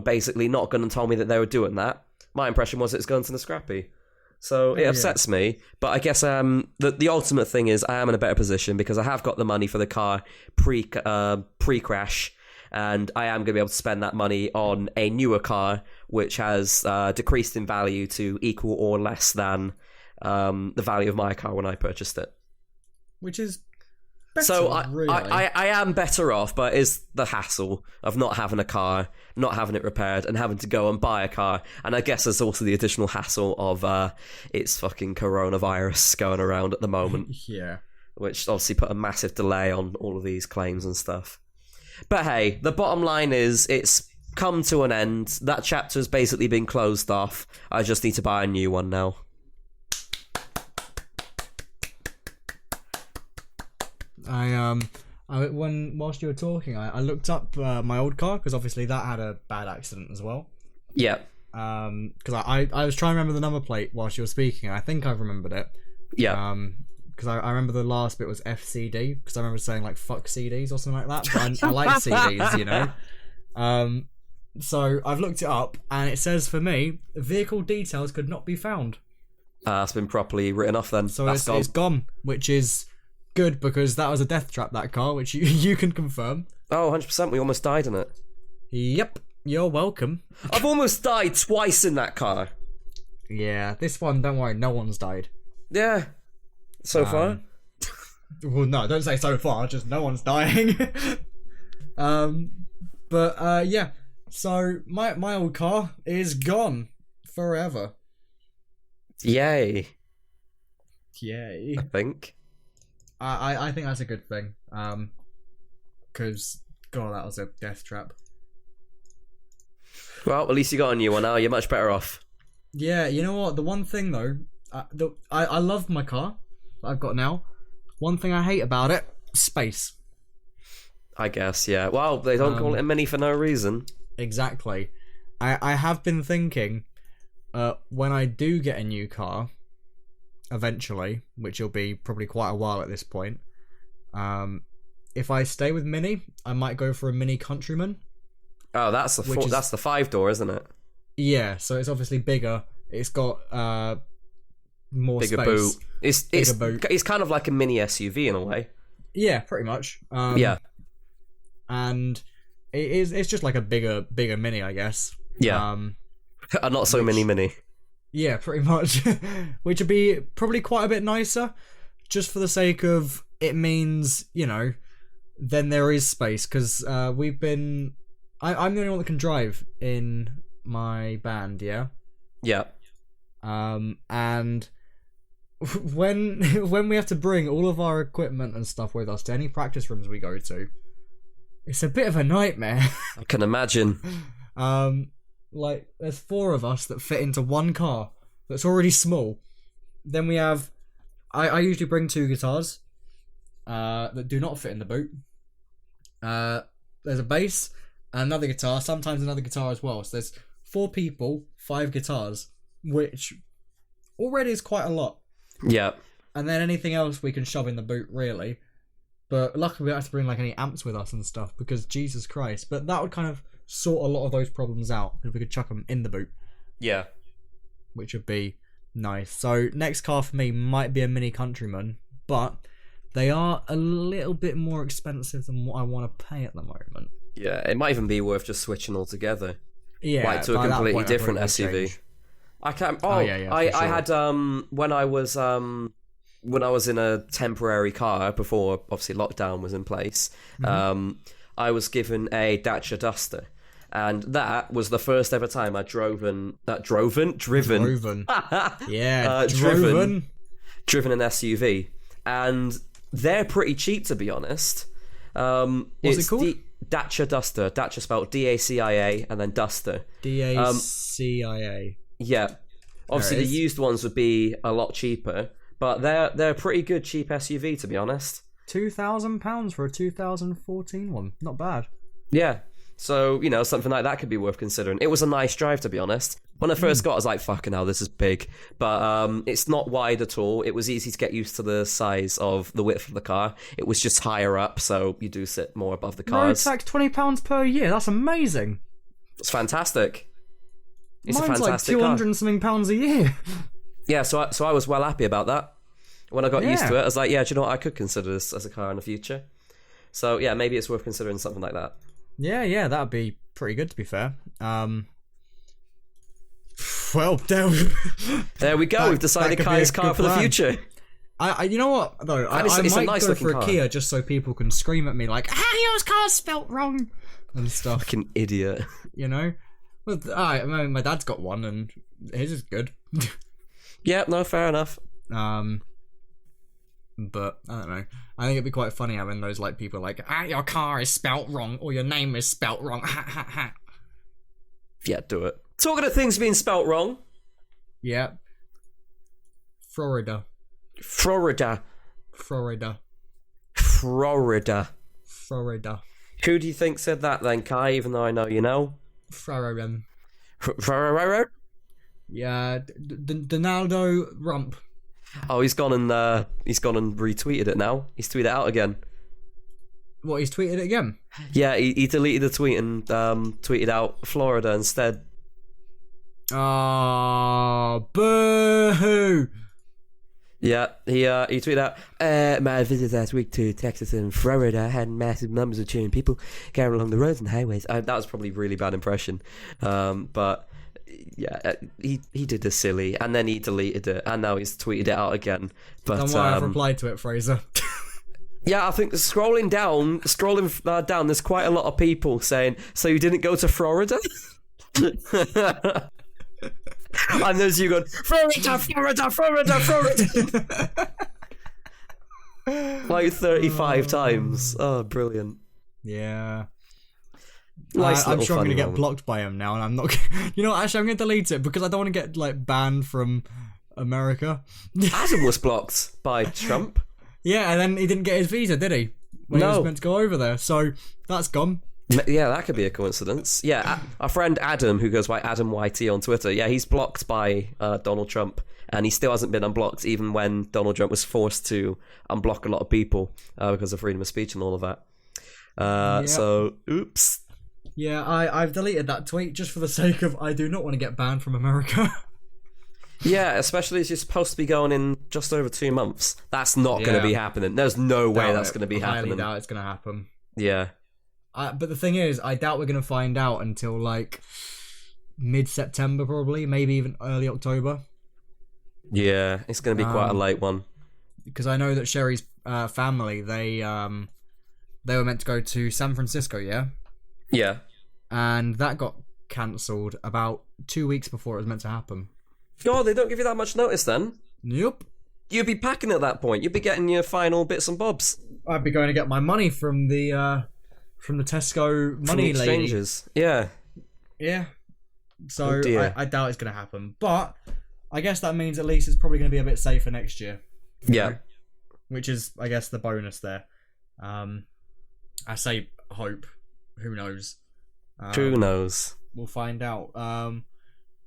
basically not gone and told me that they were doing that. My impression was it's going to the scrappy, so it upsets me. But I guess the ultimate thing is I am in a better position because I have got the money for the car pre-crash. And I am going to be able to spend that money on a newer car, which has decreased in value to equal or less than the value of my car when I purchased it. Which is better, so really. I am better off, but it's the hassle of not having a car, not having it repaired, and having to go and buy a car. And I guess there's also the additional hassle of it's fucking coronavirus going around at the moment. Yeah. Which obviously put a massive delay on all of these claims and stuff. But hey, the bottom line is it's come to an end. That chapter's basically been closed off. I just need to buy a new one now. Whilst you were talking, I looked up my old car because obviously that had a bad accident as well. Yeah. Because I was trying to remember the number plate whilst you were speaking. I think I've remembered it. Yeah. Because I remember the last bit was FCD, because I remember saying like fuck CDs or something like that, but I like CDs, So I've looked it up, and it says for me, vehicle details could not be found. It's been properly written off then. So it's gone, which is good because that was a death trap, that car, which you can confirm. Oh, 100%. We almost died in it. Yep, you're welcome. I've almost died twice in that car. Yeah, this one, don't worry, no one's died. Yeah. So far? Well, no, don't say so far, just no one's dying. Yeah. So my old car is gone forever. Yay. Yay. I think. I think that's a good thing. Because God, that was a death trap. Well, at least you got a new one now. You're much better off. Yeah, you know what? The one thing though, I love my car that I've got now. One thing I hate about it, space. I guess, yeah. Well, they don't call it a Mini for no reason. Exactly. I have been thinking, when I do get a new car, eventually, which will be probably quite a while at this point, if I stay with Mini, I might go for a Mini Countryman. Oh, that's the 5-door, isn't it? Yeah, so it's obviously bigger. It's got more bigger space. Boot. It's kind of like a mini SUV in a way. Yeah, pretty much. Yeah. And it's just like a bigger Mini, I guess. Yeah. A not so mini. Yeah, pretty much. Which would be probably quite a bit nicer, just for the sake of it means, then there is space, because I'm the only one that can drive in my band, yeah? Yeah. And when we have to bring all of our equipment and stuff with us to any practice rooms we go to, it's a bit of a nightmare. I can imagine. Like, there's 4 of us that fit into one car that's already small. Then we have... I usually bring 2 guitars that do not fit in the boot. There's a bass and another guitar, sometimes another guitar as well. So there's 4 people, 5 guitars, which already is quite a lot. Yeah. And then anything else we can shove in the boot, really. But luckily we don't have to bring like any amps with us and stuff, because Jesus Christ. But that would kind of sort a lot of those problems out, because we could chuck them in the boot. Yeah. Which would be nice. So next car for me might be a Mini Countryman, but they are a little bit more expensive than what I want to pay at the moment. Yeah, it might even be worth just switching altogether. Yeah, like to a completely different SUV. Change. I can't. I had when I was in a temporary car before obviously lockdown was in place. I was given a Dacia Duster, and that was the first ever time I'd driven an SUV, and they're pretty cheap, to be honest. What's it called? Dacia Duster. Dacia spelled DACIA and then Duster. DACIA. Yeah. Obviously, the used ones would be a lot cheaper, but they're a pretty good cheap SUV, to be honest. £2,000 for a 2014 one. Not bad. Yeah. So, something like that could be worth considering. It was a nice drive, to be honest. When I first got it, I was like, fucking hell, this is big. But it's not wide at all. It was easy to get used to the size of the width of the car. It was just higher up, so you do sit more above the cars. Road tax £20 per year. That's amazing. It's fantastic. It's Mine's a fantastic like 200 car. and something pounds a year. Yeah, so I was well happy about that. When I got used to it, I was like, yeah, do you know what? I could consider this as a car in the future. So, yeah, maybe it's worth considering something like that. Yeah, that'd be pretty good, to be fair. Well, there we go. We've decided Kai's car for the future. You know what, though? I might go for a Kia just so people can scream at me like, your car's spelt wrong, and stuff. Fucking idiot. Well, my dad's got one, and his is good. Yeah, no, fair enough. But I don't know. I think it'd be quite funny having those like people like, your car is spelt wrong, or your name is spelt wrong. Yeah, do it. Talking of things being spelt wrong. Yeah. Florida. Who do you think said that then, Kai? Even though I know you know. Florida. Yeah, Donaldo Rump. Oh, he's gone and retweeted it now. He's tweeted it out again. What, he's tweeted it again? Yeah, he deleted the tweet and tweeted out Florida instead. Oh, boo! Yeah, he tweeted out, my visit last week to Texas and Florida had massive numbers of cheering people going along the roads and highways. That was probably a really bad impression. But yeah, he did a silly, and then he deleted it, and now he's tweeted it out again. But Don't worry, I've replied to it, Fraser. Yeah, I think scrolling down, there's quite a lot of people saying, so you didn't go to Florida? And there's you going, Florida. Like 35 times. Oh, brilliant. Yeah. Nice I'm sure I'm going to moment. get blocked by him now, and I'm not... You know what, actually, I'm going to delete it, because I don't want to get, like, banned from America. Adam was blocked by Trump. Yeah, and then he didn't get his visa, did he? When he was meant to go over there, so that's gone. Yeah, that could be a coincidence. Yeah, our friend Adam, who goes by Adam YT on Twitter, yeah, he's blocked by Donald Trump, and he still hasn't been unblocked, even when Donald Trump was forced to unblock a lot of people because of freedom of speech and all of that. Yep. So, oops. Yeah, I've deleted that tweet just for the sake of I do not want to get banned from America. Yeah, especially as you're supposed to be going in just over 2 months. That's not going to be happening. There's no way that's going to be happening. I doubt it's going to happen. Yeah. But the thing is, I doubt we're going to find out until, like, mid-September, probably. Maybe even early October. Yeah, it's going to be quite a late one. Because I know that Sherry's family, they were meant to go to San Francisco, yeah? Yeah. And that got cancelled about 2 weeks before it was meant to happen. God, they don't give you that much notice then? Nope. You'd be packing at that point. You'd be getting your final bits and bobs. I'd be going to get my money from the Tesco money from the lady. Exchanges. Yeah. Yeah. So dear. I doubt it's going to happen. But I guess that means at least it's probably going to be a bit safer next year. Yeah. Know? Which is, I guess, the bonus there. I say hope. Who knows? Who knows? We'll find out.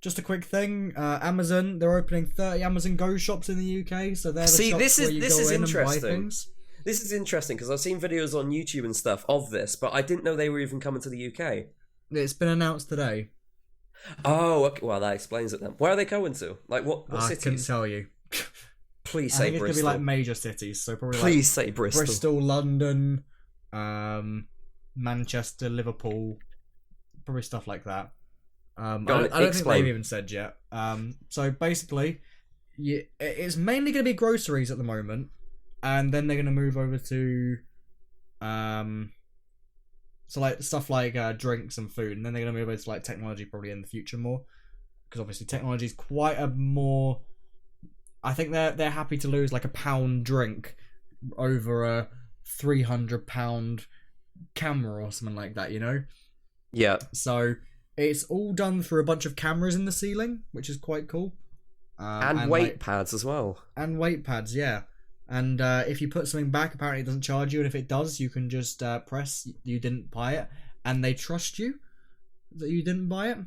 Just a quick thing. Amazon, they're opening 30 Amazon Go shops in the UK. So they're the shops where you go in and buy things. This is interesting because I've seen videos on YouTube and stuff of this, but I didn't know they were even coming to the UK. It's been announced today. Oh, okay. Well, that explains it then. Where are they going to? Like, what cities? I couldn't tell you. Please I say think it's Bristol. going to be like major cities. So probably Please say Bristol. Bristol, London, Manchester, Liverpool. Probably stuff like that. I don't think they've even said yet. So basically, it's mainly going to be groceries at the moment, and then they're going to move over to, so like stuff like drinks and food, and then they're going to move over to like technology probably in the future more, because obviously technology is quite a more. I think they're happy to lose like £1 drink over a £300 camera or something like that, you know? Yeah. So it's all done through a bunch of cameras in the ceiling, which is quite cool. And weight pads as well. And weight pads, yeah. And if you put something back, apparently it doesn't charge you, and if it does, you can just press you didn't buy it, and they trust you that you didn't buy it.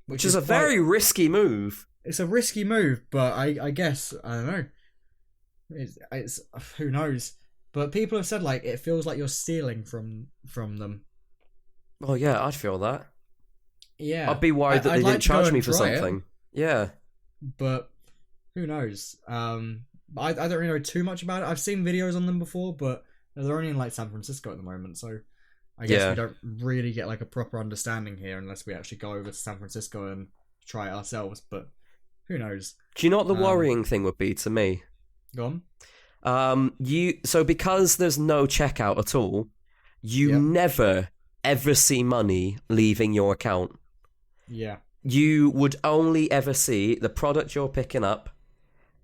Which is a very risky move. It's a risky move, but I guess, I don't know. It's who knows. But people have said, like, it feels like you're stealing from them. Oh, yeah, I'd feel that. Yeah. I'd be worried that they didn't charge me for something. Yeah. But who knows? I don't really know too much about it. I've seen videos on them before, but they're only in, like, San Francisco at the moment, so I guess we don't really get, like, a proper understanding here unless we actually go over to San Francisco and try it ourselves, but who knows? Do you know what the worrying thing would be to me? Go on. So because there's no checkout at all, you never ever see money leaving your account. Yeah. You would only ever see the product you're picking up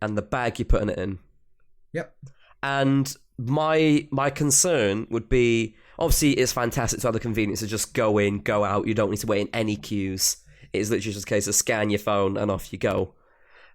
and the bag you're putting it in. Yep. And my concern would be, obviously it's fantastic to have the convenience to just go in, go out. You don't need to wait in any queues. It's literally just a case of scan your phone and off you go.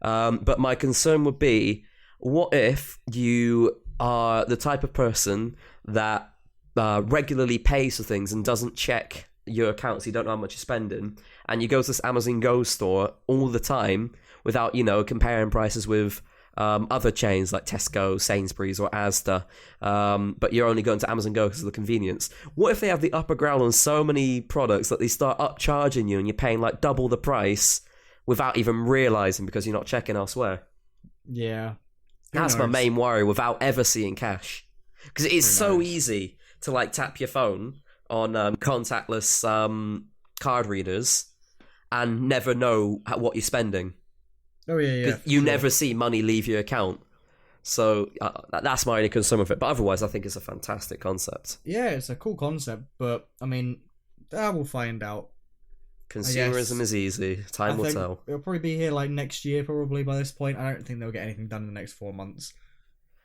But my concern would be, what if you are the type of person that regularly pays for things and doesn't check your account, so you don't know how much you're spending, and you go to this Amazon Go store all the time without, comparing prices with other chains like Tesco, Sainsbury's, or Asda, but you're only going to Amazon Go because of the convenience. What if they have the upper ground on so many products that they start upcharging you and you're paying like double the price without even realising because you're not checking elsewhere? Yeah. That's my main worry without ever seeing cash. Because it is so easy to like tap your phone on contactless card readers and never know what you're spending. Oh, yeah. You never see money leave your account. So that's my only concern with it. But otherwise, I think it's a fantastic concept. Yeah, it's a cool concept, but I mean, we'll find out. Consumerism is easy. Time will tell. It'll probably be here like next year, probably by this point. I don't think they'll get anything done in the next 4 months.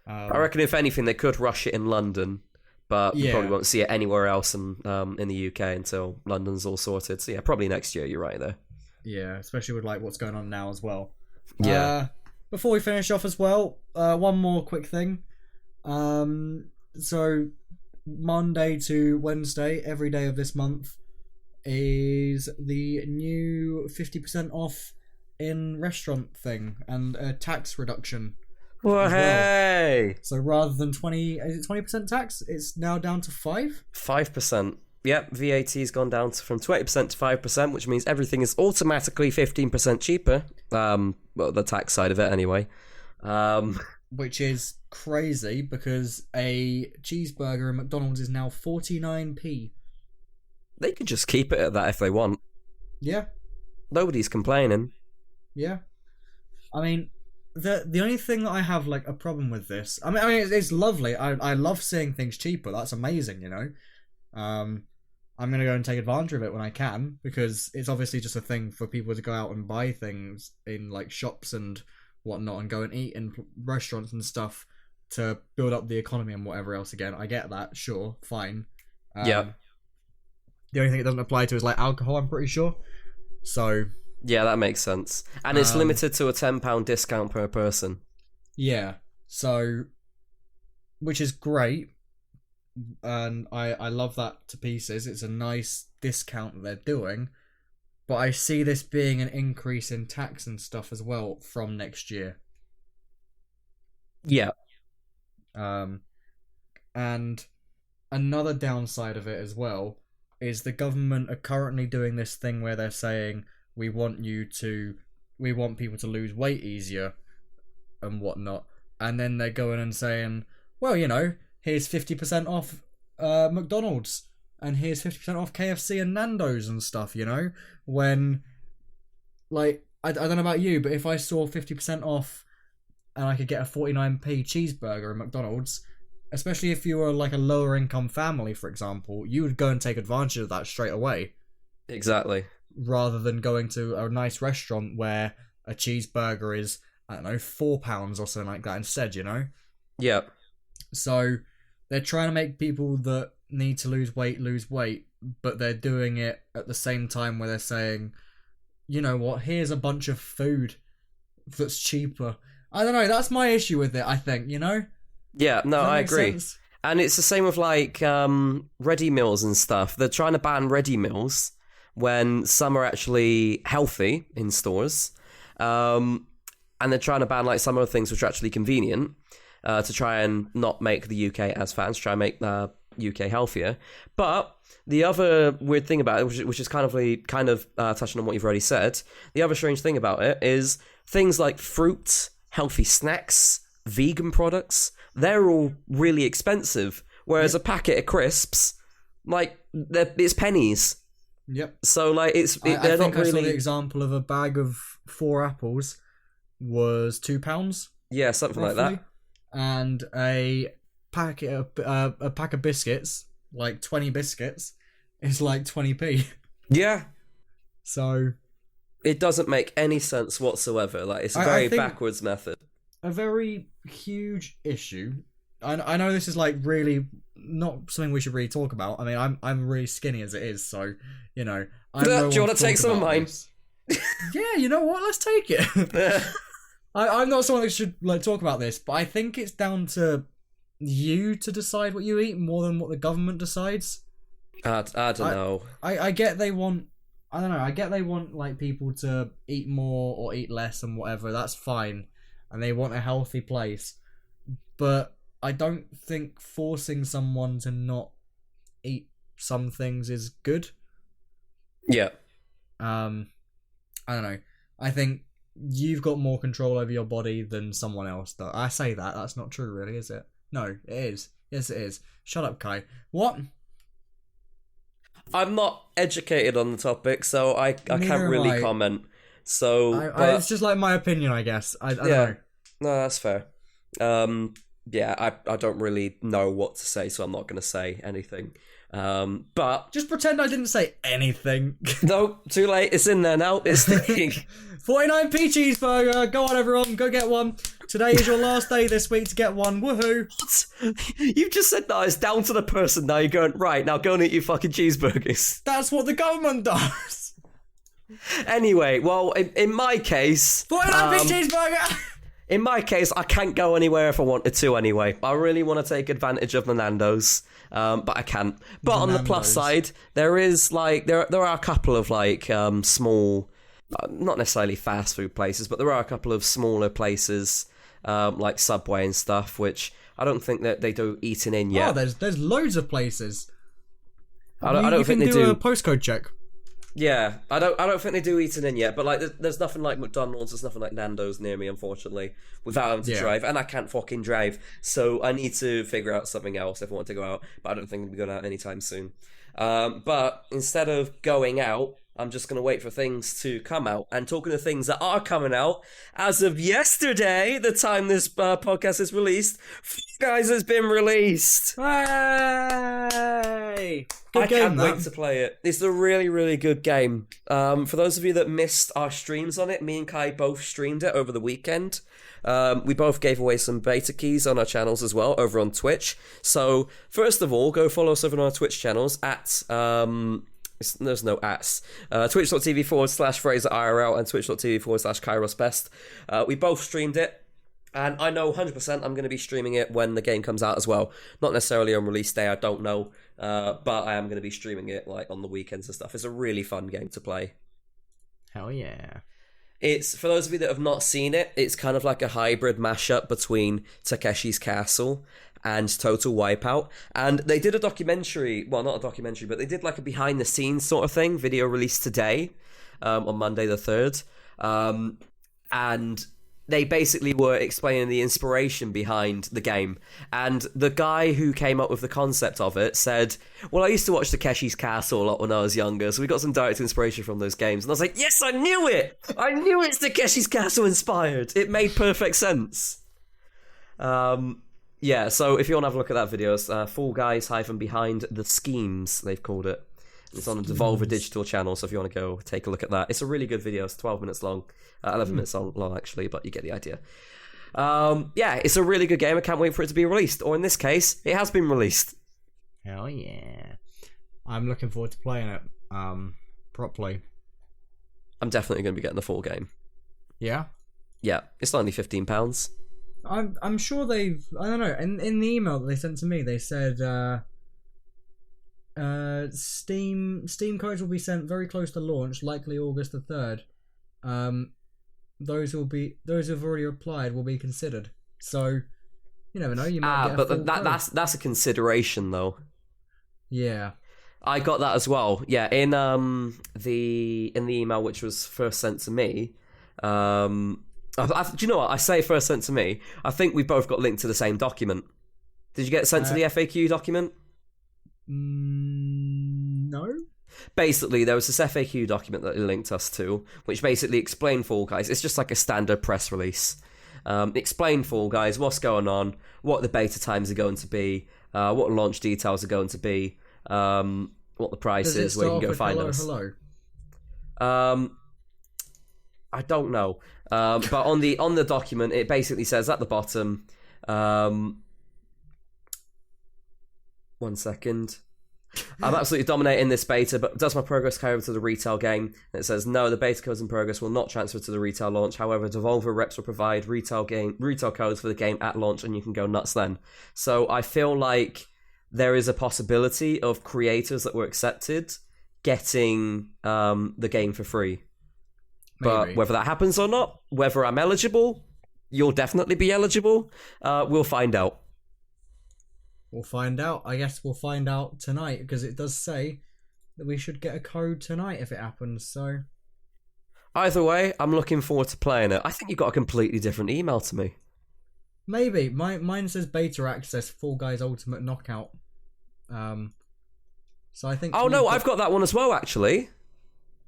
I reckon, if anything, they could rush it in London, but you probably won't see it anywhere else in the UK until London's all sorted. So yeah, probably next year. You're right there. Yeah, especially with like what's going on now as well. Yeah. Before we finish off as well, one more quick thing. So Monday to Wednesday, every day of this month, is the new 50% off in restaurant thing and a tax reduction. Well, hey! So rather than 20% tax, it's now down to 5%? 5%. Yep, VAT's gone down from 20% to 5%, which means everything is automatically 15% cheaper. Well, the tax side of it anyway. Which is crazy because a cheeseburger at McDonald's is now 49p. They could just keep it at that if they want. Yeah. Nobody's complaining. Yeah. I mean, the only thing that I have like a problem with this, I mean it's lovely. I love seeing things cheaper. That's amazing, you know. I'm gonna go and take advantage of it when I can, because it's obviously just a thing for people to go out and buy things in like shops and whatnot and go and eat in restaurants and stuff to build up the economy and whatever else. Again, I get that, sure, fine. Yeah. The only thing it doesn't apply to is like alcohol, I'm pretty sure. So yeah, that makes sense. And it's limited to a £10 discount per person. Yeah. So, which is great. And I love that to pieces. It's a nice discount that they're doing. But I see this being an increase in tax and stuff as well from next year. Yeah. And another downside of it as well is the government are currently doing this thing where they're saying we want people to lose weight easier and whatnot, and then they're going and saying, well, you know, here's 50% off McDonald's and here's 50% off KFC and Nando's and stuff, you know, when like I don't know about you, but if I saw 50% off and I could get a 49p cheeseburger at McDonald's, especially if you were like a lower income family, for example, you would go and take advantage of that straight away. Exactly. Rather than going to a nice restaurant where a cheeseburger is, I don't know, £4 or something like that instead, you know? Yeah. So they're trying to make people that need to lose weight, but they're doing it at the same time where they're saying, you know what, here's a bunch of food that's cheaper. I don't know, that's my issue with it, I think, you know? Yeah, no, I agree. Sense? And it's the same with like ready meals and stuff. They're trying to ban ready meals when some are actually healthy in stores. And they're trying to ban like some other things which are actually convenient to try and not make the UK as fat, to try and make the UK healthier. But the other weird thing about it, which is kind of touching on what you've already said, the other strange thing about it is things like fruit, healthy snacks, vegan products, they're all really expensive. Whereas a packet of crisps, like, it's pennies. Yep. So, like, I they're think not really... I saw the example of a bag of 4 apples was £2. Yeah, something roughly. like that. And a pack of biscuits, like 20 biscuits, is like 20p. Yeah. So it doesn't make any sense whatsoever. Like, it's a very backwards method. A very huge issue. I know this is like really not something we should really talk about. I mean, I'm really skinny as it is, so you know. Do you want to take some of mine? Yeah, you know what? Let's take it. I'm not someone that should like talk about this, but I think it's down to you to decide what you eat more than what the government decides. I don't know. I get they want. I don't know. I get they want like people to eat more or eat less and whatever. That's fine. and they want a healthy place. But I don't think forcing someone to not eat some things is good. Yeah. I don't know. I think you've got more control over your body than someone else does. I say that. That's not true, really, is it? No, it is. Yes, it is. Shut up, Kai. What? I'm not educated on the topic, so I can't really comment. So it's just like my opinion, I guess. I don't know. No, that's fair. I don't really know what to say, so I'm not going to say anything. But just pretend I didn't say anything. No, too late. It's in there now. It's sticking. 49p cheeseburger. Go on, everyone. Go get one. Today is your last day this week to get one. Woohoo. You've just said that. It's down to the person now. You're going, right, now go and eat your fucking cheeseburgers. That's what the government does. Anyway, well, in my case... 49p cheeseburger. In my case, I can't go anywhere if I wanted to anyway. I really want to take advantage of the Nando's, but I can't. But on the plus side, there is there are a couple of small, not necessarily fast food places, but there are a couple of smaller places like Subway and stuff, which I don't think that they do eating in yet. Oh, there's loads of places. I don't think they do. You can do a postcode check. Yeah, I don't think they do eating in yet, but there's nothing like McDonald's, there's nothing like Nando's near me, unfortunately, without having to drive, and I can't fucking drive, so I need to figure out something else if I want to go out, but I don't think I'll be going out anytime soon. But instead of going out, I'm just going to wait for things to come out. And talking of things that are coming out, as of yesterday, the time this podcast is released, Fall Guys has been released. Hey! I can't wait to play it. It's a really, really good game. For those of you that missed our streams on it, me and Kai both streamed it over the weekend. We both gave away some beta keys on our channels as well, over on Twitch. So, first of all, go follow us over on our Twitch channels at... there's no ats. Twitch.tv/FraserIRL and Twitch.tv/KairosBest. We both streamed it, and I know 100% I'm going to be streaming it when the game comes out as well. Not necessarily on release day, I don't know, but I am going to be streaming it on the weekends and stuff. It's a really fun game to play. Hell yeah. It's, for those of you that have not seen it, it's kind of like a hybrid mashup between Takeshi's Castle and Total Wipeout. And they did a documentary, well, not a documentary, but they did a behind the scenes sort of thing, video released today, on Monday the 3rd. And they basically were explaining the inspiration behind the game. And the guy who came up with the concept of it said, well, I used to watch Takeshi's Castle a lot when I was younger, so we got some direct inspiration from those games. And I was like, yes, I knew it! I knew it's Takeshi's Castle inspired! It made perfect sense. Yeah, so if you want to have a look at that video, it's Fall Guys Behind the Schemes, they've called it. It's on the Devolver Digital channel, so if you want to go take a look at that. It's a really good video. It's 12 minutes long. 11 minutes long, actually, but you get the idea. Yeah, it's a really good game. I can't wait for it to be released. Or in this case, it has been released. Hell yeah. I'm looking forward to playing it properly. I'm definitely going to be getting the full game. Yeah? Yeah, it's only £15. I'm sure they've... I don't know. In the email that they sent to me, they said... Steam codes will be sent very close to launch, likely August the 3rd. Those who've already applied will be considered. So you never know. You might get a full code. That's a consideration though. Yeah, I got that as well. Yeah, in the email which was first sent to me. Do you know what? I say first sent to me. I think we both got linked to the same document. Did you get sent to the FAQ document? No. Basically, there was this FAQ document that they linked us to, which basically explained Fall Guys. It's just like a standard press release. Explain Fall Guys, what's going on, what the beta times are going to be, what launch details are going to be, what the price is, where you can go find us. Hello. I don't know, but on the document, it basically says at the bottom. 1 second. I'm absolutely dominating this beta, but does my progress carry over to the retail game? And it says, no, the beta codes in progress will not transfer to the retail launch. However, Devolver reps will provide retail codes for the game at launch, and you can go nuts then. So I feel like there is a possibility of creators that were accepted getting the game for free. But whether that happens or not, whether I'm eligible, you'll definitely be eligible. We'll find out. We'll find out. I guess we'll find out tonight, because it does say that we should get a code tonight if it happens, so... Either way, I'm looking forward to playing it. I think you got a completely different email to me. Maybe. Mine says beta access, Fall Guys Ultimate Knockout. So I think... Oh no, I've got that one as well, actually.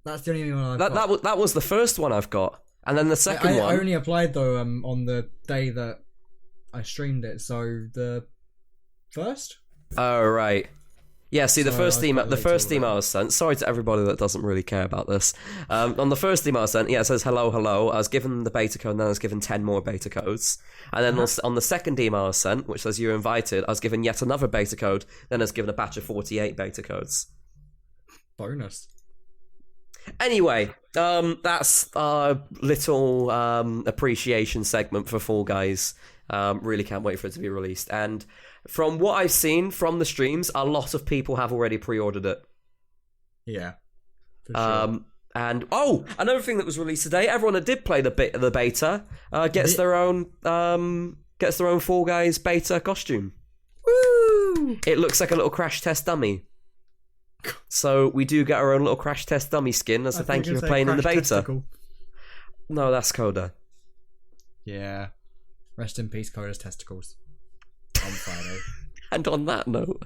That's the only email I've got. That was the first one I've got. And then the second one... I only applied, though, on the day that I streamed it, so the first? Oh, right. Yeah, see, the first email I was sent, sorry to everybody that doesn't really care about this. On the first email I sent, it says, hello. I was given the beta code, and then I was given 10 more beta codes. And then on the second email I was sent, which says you're invited, I was given yet another beta code, then I was given a batch of 48 beta codes. Bonus. Anyway, that's our little appreciation segment for Fall Guys. Really can't wait for it to be released. And from what I've seen from the streams, a lot of people have already pre-ordered it. Yeah. For sure. And another thing that was released today, everyone that did play the beta gets their own Fall Guys beta costume. Woo! It looks like a little crash test dummy. So we do get our own little crash test dummy skin as a thank you for playing in the beta. Testicle. No, that's Koda. Yeah. Rest in peace, Koda's testicles. On Friday. And on that note,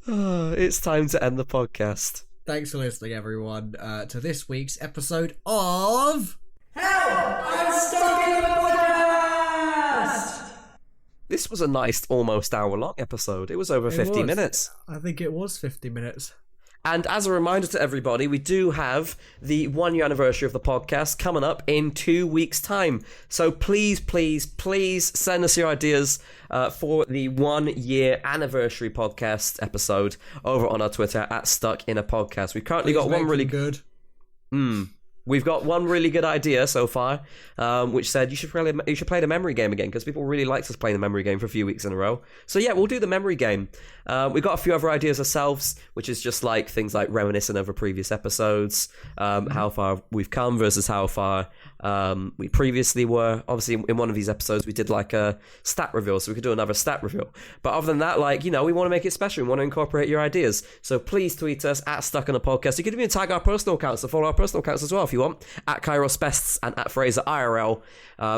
it's time to end the podcast. Thanks for listening, everyone, to this week's episode of Help! I'm Stuck in a Podcast! This was a nice, almost hour-long episode. It was over 50 minutes. I think it was 50 minutes. And as a reminder to everybody, we do have the 1 year anniversary of the podcast coming up in 2 weeks' time. So please, please, please send us your ideas for the 1 year anniversary podcast episode over on our Twitter at Stuck in a Podcast. We've currently got one really good. We've got one really good idea so far, which said you should play the memory game again, because people really liked us playing the memory game for a few weeks in a row. So yeah, we'll do the memory game. We've got a few other ideas ourselves, which is just like things like reminiscing over previous episodes, how far we've come versus how far we previously were. Obviously, in one of these episodes, we did like a stat reveal, so we could do another stat reveal. But other than that, we want to make it special. We want to incorporate your ideas. So please tweet us at Stuck on a Podcast. You can even tag our personal accounts, so follow our personal accounts as well if you want, at KairosBests and at FraserIRL.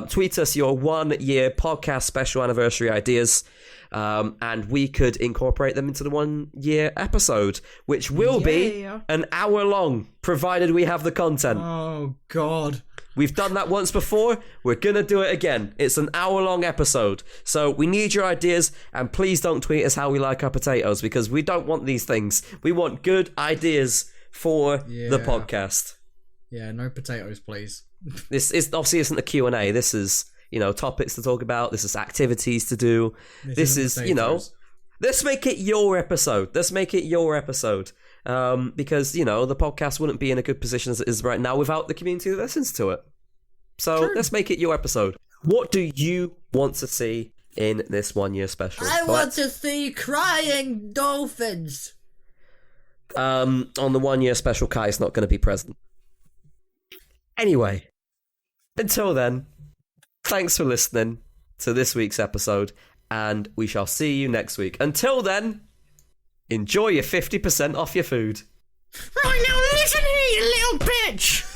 Tweet us your 1 year podcast special anniversary ideas, and we could incorporate them into the 1 year episode, which will be an hour long, provided we have the content. Oh, God. We've done that once before. We're going to do it again. It's an hour-long episode. So we need your ideas, and please don't tweet us how we like our potatoes, because we don't want these things. We want good ideas for the podcast. Yeah, no potatoes, please. This obviously isn't a Q&A. This is, topics to talk about. This is activities to do. This is, let's make it your episode. Let's make it your episode. Because, the podcast wouldn't be in a good position as it is right now without the community that listens to it. So let's make it your episode. What do you want to see in this 1 year special? I want to see crying dolphins. On the 1 year special, Kai's not going to be present. Anyway, until then, thanks for listening to this week's episode, and we shall see you next week. Until then, enjoy your 50% off your food. Right now, listen here, you little bitch!